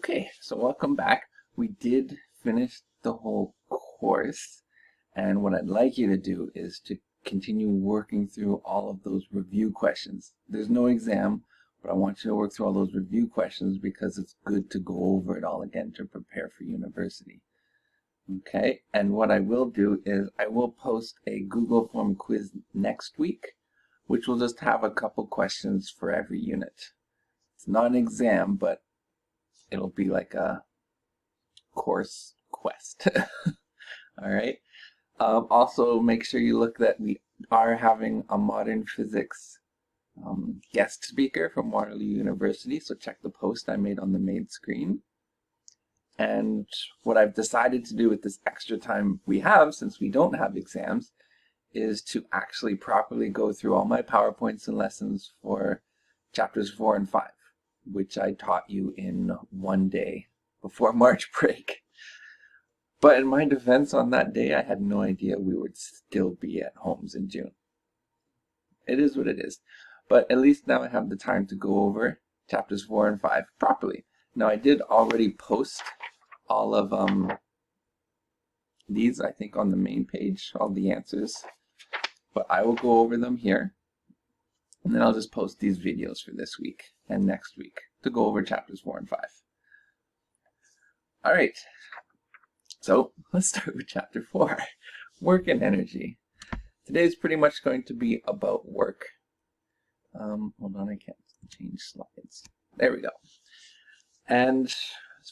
Okay, so welcome back. We did finish the whole course, and what I'd like you to do is to continue working through all of those review questions. There's no exam, but I want you to work through all those review questions because it's good to go over it all again to prepare for university. Okay, and what I will do is I will post a Google Form quiz next week, which will just have a couple questions for every unit. It's not an exam, but it'll be like a course quest. All right. Also, make sure you look that we are having a modern physics guest speaker from Waterloo University. So check the post I made on the main screen. And what I've decided to do with this extra time we have, since we don't have exams, is to actually properly go through all my PowerPoints and lessons for chapters 4 and 5, which I taught you in one day before March break. But in my defense, on that day, I had no idea we would still be at homes in June. It is what it is. But at least now I have the time to go over chapters 4 and 5 properly. Now, I did already post all of these, I think, on the main page, all the answers. But I will go over them here. And then I'll just post these videos for this week and next week to go over chapters 4 and 5. All right. So let's start with chapter 4, work and energy. Today is pretty much going to be about work. Hold on, I can't change slides. There we go. And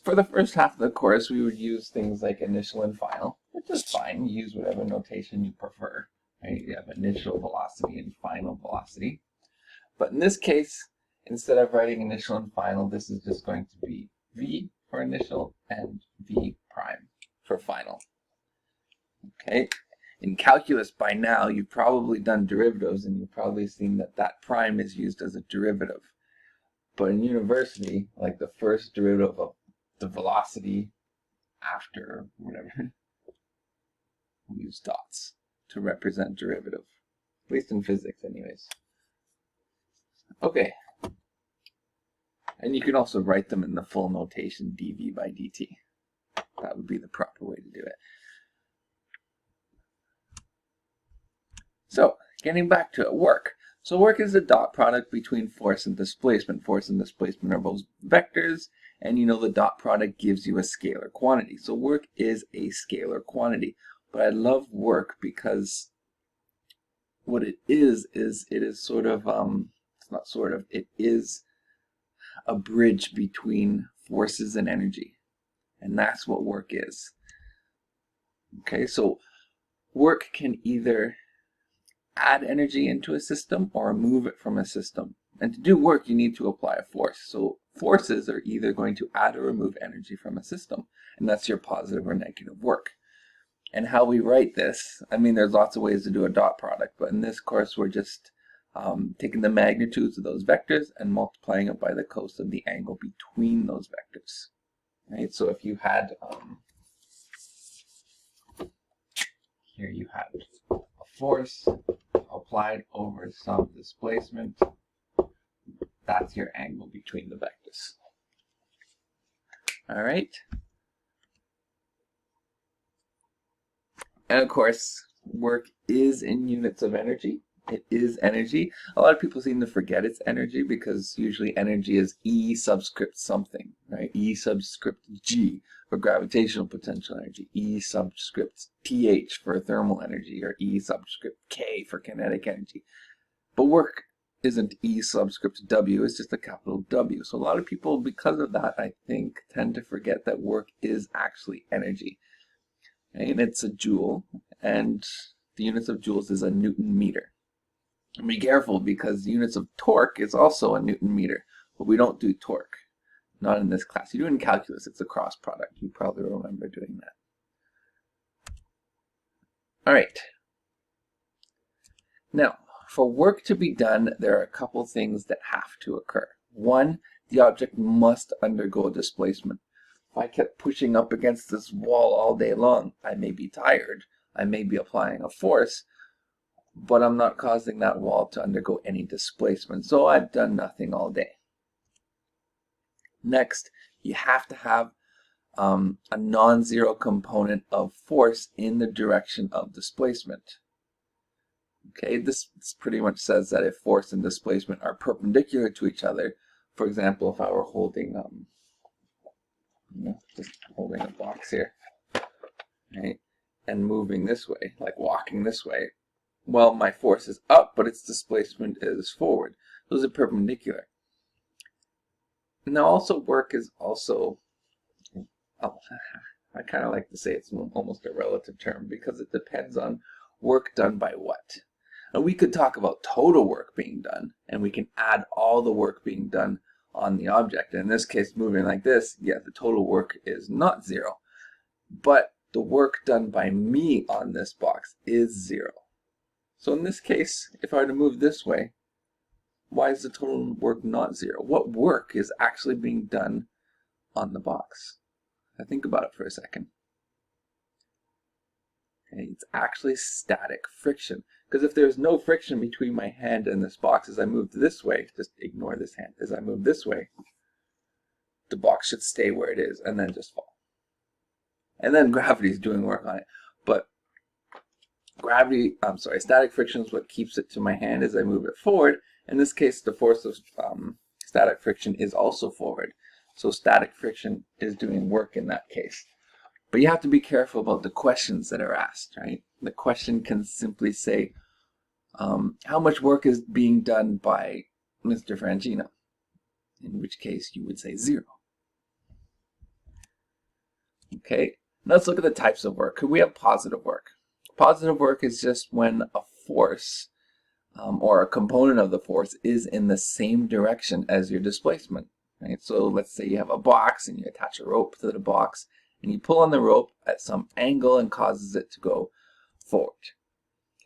for the first half of the course, we would use things like initial and final, which is fine. You use whatever notation you prefer. Right? You have initial velocity and final velocity. But in this case, instead of writing initial and final, this is just going to be V for initial and V prime for final. Okay. In calculus by now, you've probably done derivatives and you've probably seen that that prime is used as a derivative. But in university, like the first derivative of the velocity after whatever, we use dots to represent derivative, at least in physics anyways. Okay. And you can also write them in the full notation dv by dt. That would be the proper way to do it. So, getting back to it, work. So work is a dot product between force and displacement. Force and displacement are both vectors, and you know the dot product gives you a scalar quantity. So work is a scalar quantity. But I love work because what it is it is sort of, it's not sort of, it is a bridge between forces and energy. And that's what work is. Okay, so work can either add energy into a system or remove it from a system. And to do work, you need to apply a force. So forces are either going to add or remove energy from a system. And that's your positive or negative work. And how we write this, I mean, there's lots of ways to do a dot product. But in this course, we're just taking the magnitudes of those vectors and multiplying it by the cos of the angle between those vectors. Right? So if you had, here you had a force applied over some displacement, that's your angle between the vectors. All right. And of course, work is in units of energy. It is energy. A lot of people seem to forget it's energy because usually energy is E subscript something, right? E subscript G for gravitational potential energy, E subscript TH for thermal energy, or E subscript K for kinetic energy. But work isn't E subscript W, it's just a capital W. So a lot of people, because of that, I think, tend to forget that work is actually energy. And it's a joule, and the units of joules is a Newton meter. And be careful because units of torque is also a Newton meter, but we don't do torque. Not in this class. You do it in calculus, it's a cross product. You probably remember doing that. All right. Now, for work to be done, there are a couple things that have to occur. One, the object must undergo displacement. If I kept pushing up against this wall all day long, I may be tired. I may be applying a force, but I'm not causing that wall to undergo any displacement. So I've done nothing all day. Next, you have to have a non-zero component of force in the direction of displacement. Okay, this pretty much says that if force and displacement are perpendicular to each other, for example, if I were holding, just holding a box here, right, and moving this way, like walking this way, well, my force is up, but its displacement is forward. Those are perpendicular. Now, also work is also, I kind of like to say it's almost a relative term because it depends on work done by what. And we could talk about total work being done, and we can add all the work being done on the object. In this case, moving like this, yeah, the total work is not zero. But the work done by me on this box is zero. So in this case, if I were to move this way, why is the total work not zero? What work is actually being done on the box? Now think about it for a second. Okay, it's actually static friction. Because if there's no friction between my hand and this box as I move this way, just ignore this hand, as I move this way, the box should stay where it is and then just fall. And then gravity is doing work on it. But static friction is what keeps it to my hand as I move it forward. In this case, the force of static friction is also forward. So static friction is doing work in that case. But you have to be careful about the questions that are asked, right? The question can simply say, how much work is being done by Mr. Frangino? In which case you would say 0. Okay, now let's look at the types of work. We have positive work. Positive work is just when a force or a component of the force is in the same direction as your displacement. Right? So let's say you have a box and you attach a rope to the box and you pull on the rope at some angle and causes it to go forward.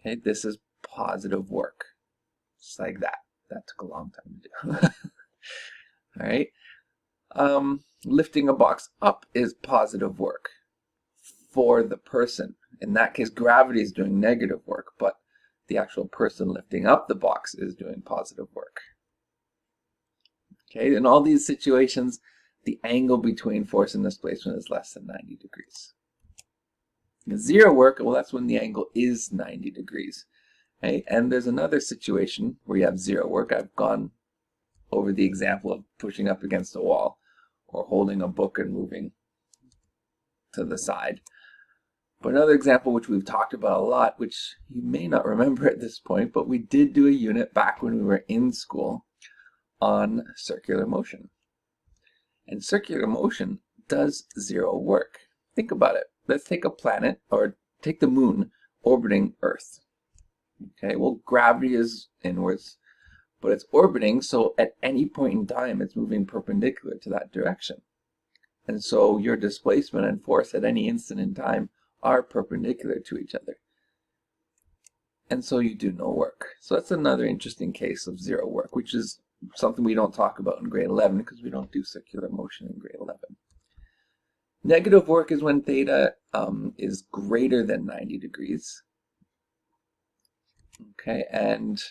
Okay, this is positive work. Just like that. That took a long time to do. All right. Lifting a box up is positive work for the person. In that case, gravity is doing negative work, but the actual person lifting up the box is doing positive work. Okay, in all these situations, the angle between force and displacement is less than 90 degrees. Zero work, well, that's when the angle is 90 degrees. Okay, and there's another situation where you have zero work. I've gone over the example of pushing up against a wall or holding a book and moving to the side. But another example which we've talked about a lot, which you may not remember at this point, but we did do a unit back when we were in school on circular motion. And circular motion does zero work. Think about it. Let's take a planet, or take the moon orbiting Earth. Okay, well, gravity is inwards, but it's orbiting, so at any point in time, it's moving perpendicular to that direction. And so your displacement and force at any instant in time are perpendicular to each other. And so you do no work. So that's another interesting case of zero work, which is something we don't talk about in grade 11 because we don't do circular motion in grade 11. Negative work is when theta is greater than 90 degrees. Okay, and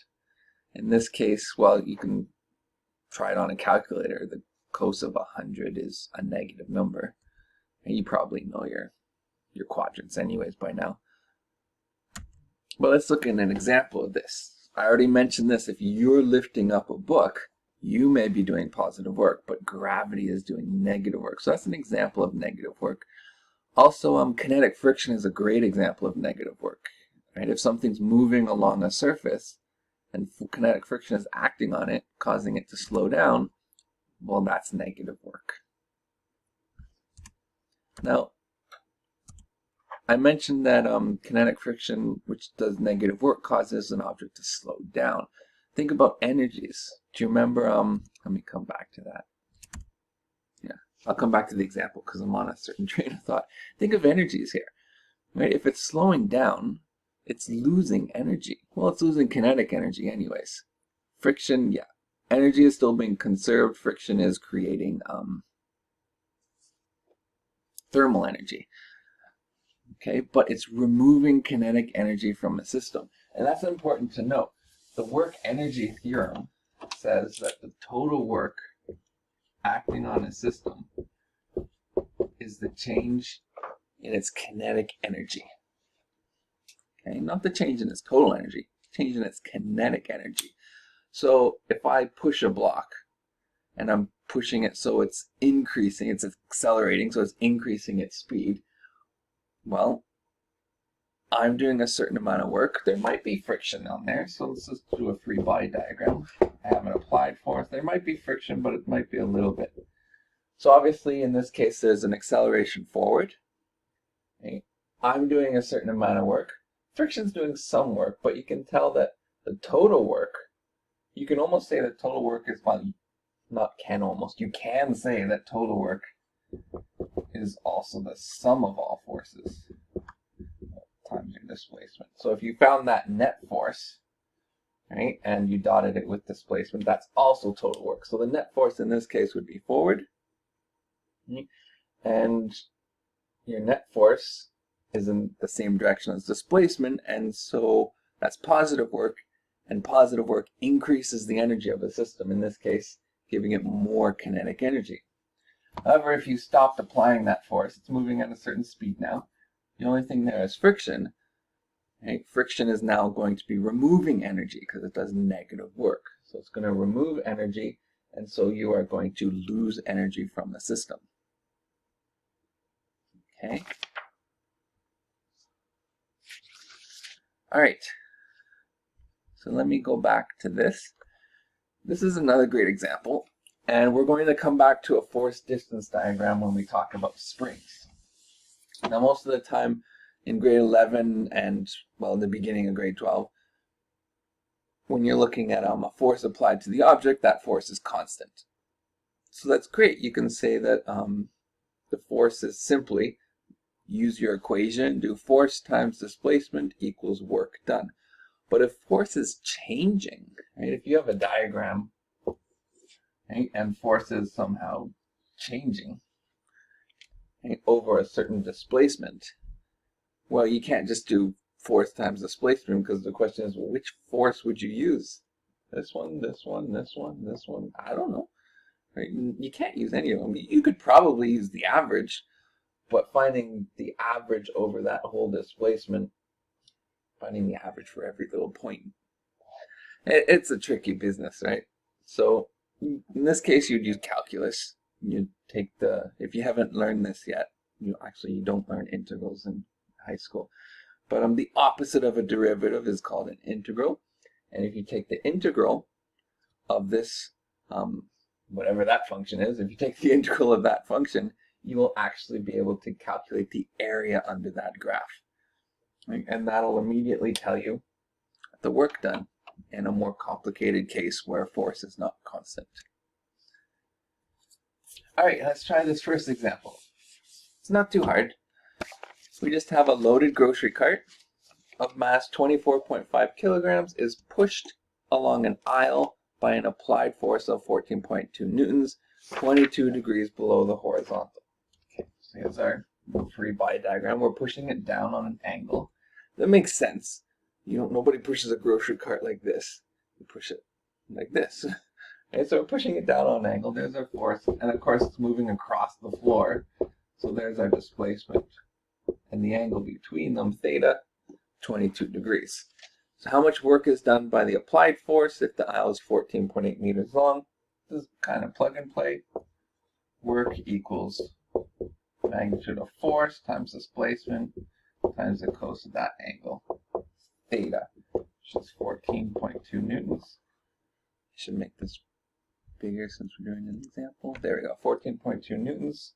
in this case, well, you can try it on a calculator. The cos of 100 is a negative number. And you probably know your quadrants anyways by now. But let's look at an example of this. I already mentioned this. If you're lifting up a book, you may be doing positive work, but gravity is doing negative work. So that's an example of negative work. Also, kinetic friction is a great example of negative work. Right? If something's moving along a surface and kinetic friction is acting on it, causing it to slow down, well, that's negative work. Now, I mentioned that kinetic friction, which does negative work, causes an object to slow down. Think about energies. Do you remember, let me come back to that. Yeah, I'll come back to the example because I'm on a certain train of thought. Think of energies here. Right? If it's slowing down, it's losing energy. Well, it's losing kinetic energy anyways. Friction, yeah. Energy is still being conserved. Friction is creating thermal energy. Okay, but it's removing kinetic energy from a system. And that's important to note. The work energy theorem says that the total work acting on a system the change in its kinetic energy. Okay, not the change in its total energy, change in its kinetic energy. So if I push a block and I'm pushing it so it's increasing, it's accelerating, so it's increasing its speed, well, I'm doing a certain amount of work. There might be friction on there, so let's just do a free body diagram. I have an applied force. There might be friction, but it might be a little bit. So obviously, in this case, there's an acceleration forward. Okay. I'm doing a certain amount of work. Friction's doing some work, but you can tell that the total work, you can almost say that total work is, well, not can almost, you can say that total work is also the sum of all forces times your displacement. So if you found that net force, right, and you dotted it with displacement, that's also total work. So the net force in this case would be forward, and your net force is in the same direction as displacement, and so that's positive work, and positive work increases the energy of the system, in this case, giving it more kinetic energy. However, if you stopped applying that force, it's moving at a certain speed now. The only thing there is friction. Right? Friction is now going to be removing energy because it does negative work. So it's going to remove energy, and so you are going to lose energy from the system. Okay. All right. So let me go back to this. This is another great example, and we're going to come back to a force distance diagram when we talk about springs. Now, most of the time in grade 11 and, well, in the beginning of grade 12, when you're looking at a force applied to the object, that force is constant. So that's great. You can say that the force is simply, use your equation, do force times displacement equals work done. But if force is changing, right, if you have a diagram, right, and force is somehow changing, right, over a certain displacement, well, you can't just do force times displacement, because the question is, well, which force would you use? This one, this one, this one, this one? I don't know. Right? You can't use any of them. You could probably use the average, but finding the average over that whole displacement, finding the average for every little point, it's a tricky business, right? So in this case, you'd use calculus. You'd take if you haven't learned this yet, you don't learn integrals in high school. But the opposite of a derivative is called an integral. And if you take the integral of this, whatever that function is, if you take the integral of that function, you will actually be able to calculate the area under that graph. Right? And that'll immediately tell you the work done in a more complicated case where force is not constant. All right, let's try this first example. It's not too hard. We just have a loaded grocery cart of mass 24.5 kilograms is pushed along an aisle by an applied force of 14.2 newtons, 22 degrees below the horizontal. Okay, so here's our free body diagram. We're pushing it down on an angle. That makes sense. Nobody pushes a grocery cart like this. You push it like this. Okay, so we're pushing it down on an angle. There's our force, and of course it's moving across the floor. So there's our displacement. And the angle between them, theta, 22 degrees. So how much work is done by the applied force if the aisle is 14.8 meters long? This is kind of plug and play. Work equals magnitude of force times displacement times the cos of that angle, theta, which is 14.2 newtons. I should make this bigger since we're doing an example. There we go, 14.2 newtons.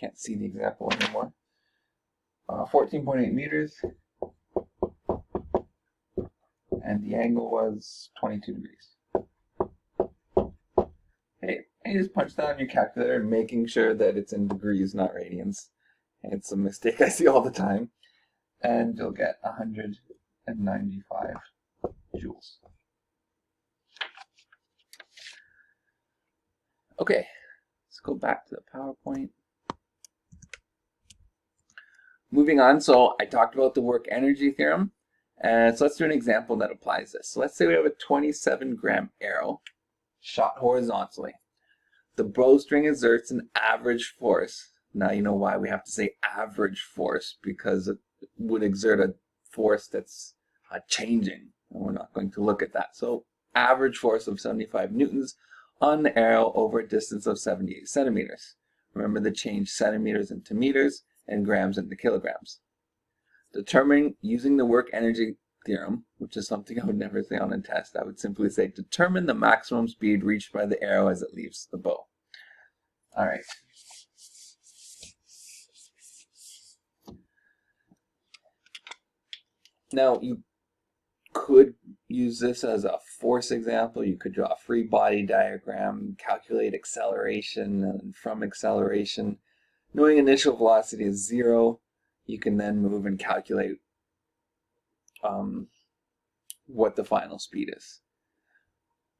Can't see the example anymore. 14.8 meters, and the angle was 22 degrees. Okay, and you just punch that on your calculator, making sure that it's in degrees, not radians. It's a mistake I see all the time. And you'll get 195 joules. Okay, let's go back to the PowerPoint. Moving on, so I talked about the work energy theorem, and so let's do an example that applies this. So let's say we have a 27-gram arrow shot horizontally. the bowstring exerts an average force. Now you know why we have to say average force, because it would exert a force that's changing. And we're not going to look at that. So average force of 75 newtons on the arrow over a distance of 78 centimeters. Remember to change centimeters into meters and grams into kilograms. Determining using the work energy theorem, which is something I would never say on a test. I would simply say determine the maximum speed reached by the arrow as it leaves the bow. All right. Now you could use this as a force example. You could draw a free body diagram, calculate acceleration, and from acceleration, knowing initial velocity is 0, you can then move and calculate what the final speed is.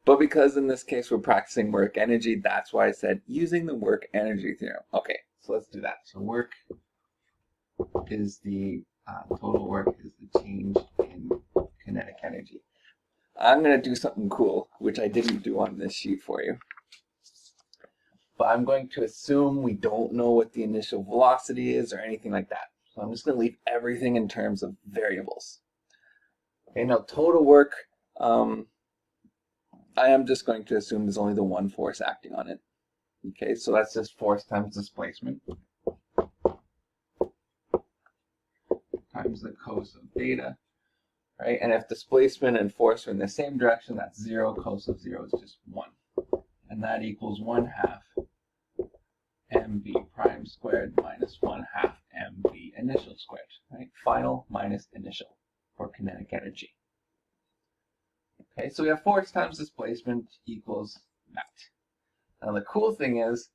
But because in this case we're practicing work energy, that's why I said using the work energy theorem. Okay, so let's do that. So work is the total work is the change in kinetic energy. I'm going to do something cool, which I didn't do on this sheet for you. But I'm going to assume we don't know what the initial velocity is or anything like that. So I'm just going to leave everything in terms of variables. Okay, now total work, I am just going to assume there's only the one force acting on it. Okay, so that's just force times displacement times the cos of theta, right? And if displacement and force are in the same direction, that's 0. Cos of 0 is just 1. And that equals 1/2 mv prime squared minus 1/2 mv initial squared, right? Final minus initial for kinetic energy. Okay, so we have force times displacement equals that. Now the cool thing is,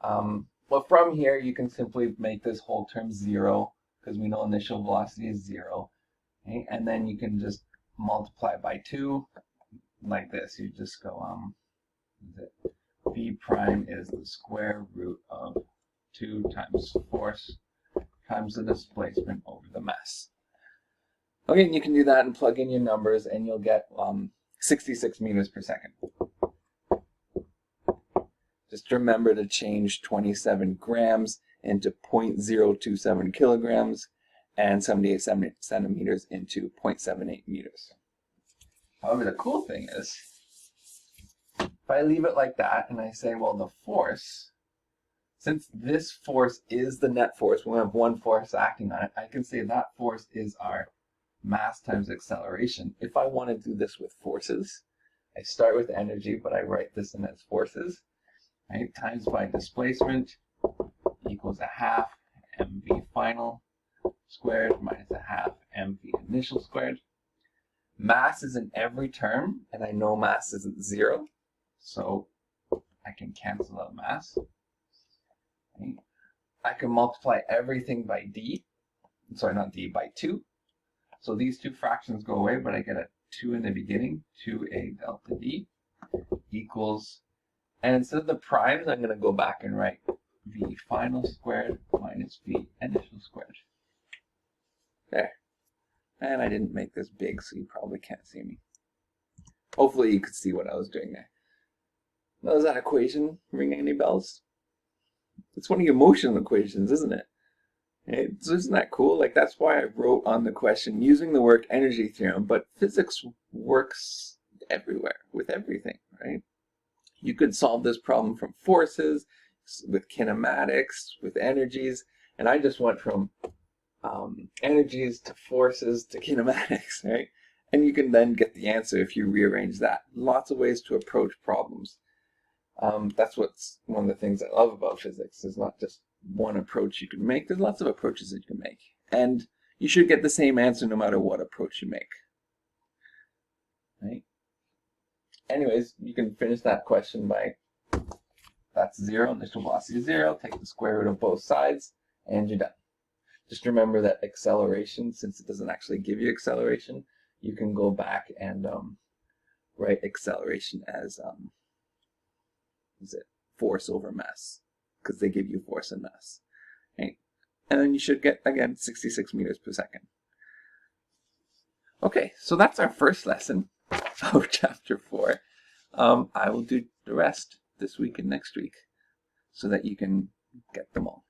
well, from here you can simply make this whole term 0 because we know initial velocity is 0. Okay? And then you can just multiply by 2 like this. You just go, v prime is the square root of 2 times force times the displacement over the mass. Okay, and you can do that and plug in your numbers and you'll get 66 meters per second. Just remember to change 27 grams into 0.027 kilograms and 78 centimeters into 0.78 meters. However, the cool thing is, if I leave it like that and I say, well, the force, since this force is the net force, we have one force acting on it, I can say that force is our mass times acceleration. If I want to do this with forces, I start with energy, but I write this in as forces, right? Times by displacement equals 1/2 mv final squared minus 1/2 mv initial squared. Mass is in every term, and I know mass isn't 0, so I can cancel out mass. Right? I can multiply everything by d, sorry, not d, by 2. So these two fractions go away, but I get a 2 in the beginning, 2a delta d equals, and instead of the primes, I'm going to go back and write v final squared minus v initial squared. There. And I didn't make this big, so you probably can't see me. Hopefully you could see what I was doing there. Now, does that equation ring any bells? It's one of your motion equations, isn't it? Isn't that cool? Like, that's why I wrote on the question using the work energy theorem, but physics works everywhere with everything, right? You could solve this problem from forces, with kinematics, with energies, and I just went from energies to forces to kinematics, right? And you can then get the answer if you rearrange that. Lots of ways to approach problems. That's what's one of the things I love about physics, is not just one approach you can make. There's lots of approaches that you can make. And you should get the same answer no matter what approach you make. Right? Anyways, you can finish that question by, that's 0, initial velocity is 0, take the square root of both sides, and you're done. Just remember that acceleration, since it doesn't actually give you acceleration, you can go back and write acceleration as force over mass, because they give you force and mass. Right? And then you should get, again, 66 meters per second. Okay, so that's our first lesson of chapter 4. I will do the rest this this week and next week so that you can get them all.